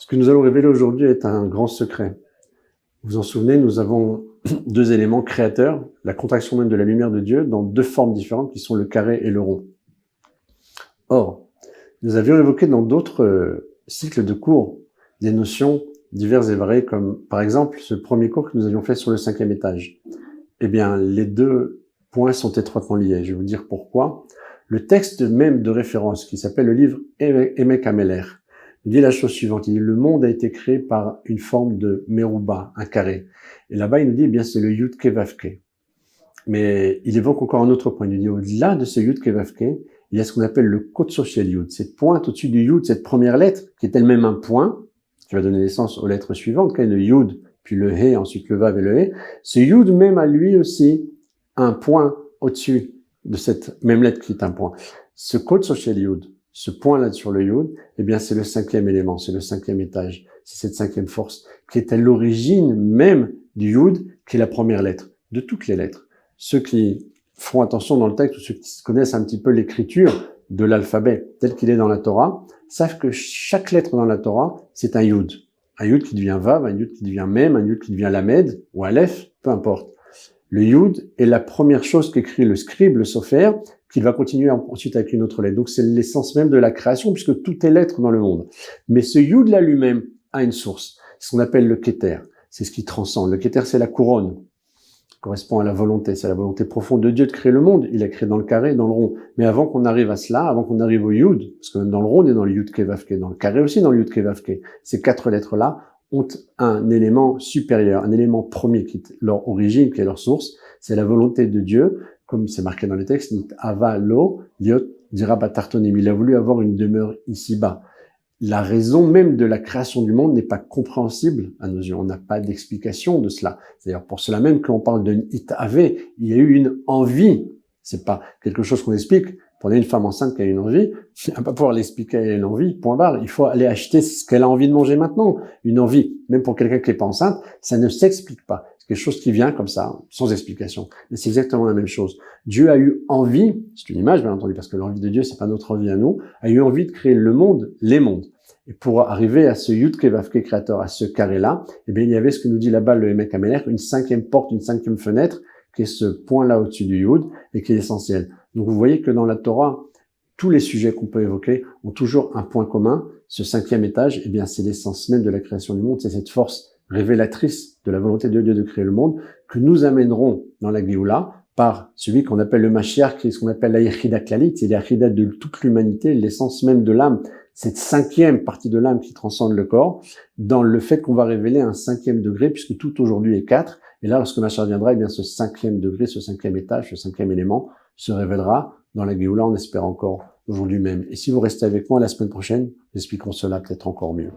Ce que nous allons révéler aujourd'hui est un grand secret. Vous vous en souvenez, nous avons deux éléments créateurs, la contraction même de la lumière de Dieu, dans deux formes différentes qui sont le carré et le rond. Or, nous avions évoqué dans d'autres cycles de cours des notions diverses et variées, comme par exemple ce premier cours que nous avions fait sur le 5e étage. Eh bien, les deux points sont étroitement liés. Je vais vous dire pourquoi. Le texte même de référence, qui s'appelle le livre Emek Ameler, dit la chose suivante. Il dit, le monde a été créé par une forme de Meruba, un carré. Et là-bas, il nous dit, eh bien, c'est le Yud Kevavke. Mais il évoque encore un autre point. Il nous dit, au-delà de ce Yud Kevavke, il y a ce qu'on appelle le Kotsoshel Yud. Cette pointe au-dessus du Yud, cette première lettre, qui est elle-même un point, qui va donner naissance aux lettres suivantes, qui est le Yud, puis le He, ensuite le Vav et le He. Ce Yud même a lui aussi un point au-dessus de cette même lettre qui est un point. Ce Kotsoshel Yud, ce point-là sur le Yud, eh bien, c'est le 5e élément, c'est le 5e étage, c'est cette 5e force qui est à l'origine même du Yud, qui est la première lettre, de toutes les lettres. Ceux qui feront attention dans le texte, ou ceux qui connaissent un petit peu l'écriture de l'alphabet tel qu'il est dans la Torah, savent que chaque lettre dans la Torah, c'est un Yud. Un Yud qui devient Vav, un Yud qui devient Mem, un Yud qui devient Lamed, ou Aleph, peu importe. Le Yud est la première chose qu'écrit le scribe, le sofer, qu'il va continuer ensuite avec une autre lettre. Donc c'est l'essence même de la création, puisque tout est lettre dans le monde. Mais ce Yud là lui-même a une source, ce qu'on appelle le Keter. C'est ce qui transcende. Le Keter, c'est la couronne, correspond à la volonté. C'est la volonté profonde de Dieu de créer le monde. Il a créé dans le carré, dans le rond. Mais avant qu'on arrive à cela, avant qu'on arrive au Yud, parce que même dans le rond, on est dans le Yud Kevavke, dans le carré aussi, dans le Yud Kevavke, ces 4 lettres-là ont un élément supérieur, un élément premier qui est leur origine, qui est leur source. C'est la volonté de Dieu, comme c'est marqué dans les textes, Ava lo liot dira batartonim. Il a voulu avoir une demeure ici-bas. La raison même de la création du monde n'est pas compréhensible à nos yeux. On n'a pas d'explication de cela. C'est d'ailleurs pour cela même qu'on parle de Itave. Il y a eu une envie. C'est pas quelque chose qu'on explique. Prenez une femme enceinte qui a une envie, elle va pas pouvoir l'expliquer, elle a une envie, point barre. Il faut aller acheter ce qu'elle a envie de manger maintenant. Une envie, même pour quelqu'un qui n'est pas enceinte, ça ne s'explique pas. C'est quelque chose qui vient comme ça, sans explication. Mais c'est exactement la même chose. Dieu a eu envie, c'est une image bien entendu, parce que l'envie de Dieu, c'est pas notre envie à nous, a eu envie de créer le monde, les mondes. Et pour arriver à ce Yud Kevavke créateur, à ce carré-là, eh bien, il y avait ce que nous dit là-bas le Emek Ameler, une 5e porte, une 5e fenêtre, qui est ce point-là au-dessus du Yud, et qui est essentiel. Donc vous voyez que dans la Torah, tous les sujets qu'on peut évoquer ont toujours un point commun. Ce 5e étage, eh bien, c'est l'essence même de la création du monde. C'est cette force révélatrice de la volonté de Dieu de créer le monde que nous amènerons dans la Géoula par celui qu'on appelle le Mashiach, qui est ce qu'on appelle la Yechida Klalit, c'est la Yechida de toute l'humanité, l'essence même de l'âme, cette 5e partie de l'âme qui transcende le corps, dans le fait qu'on va révéler un 5e degré, puisque tout aujourd'hui est 4. Et là, lorsque Mashiach viendra, eh bien, ce 5e degré, ce 5e étage, ce 5e élément se révélera dans la Géoula, on espère encore aujourd'hui même. Et si vous restez avec moi la semaine prochaine, nous expliquerons cela peut-être encore mieux.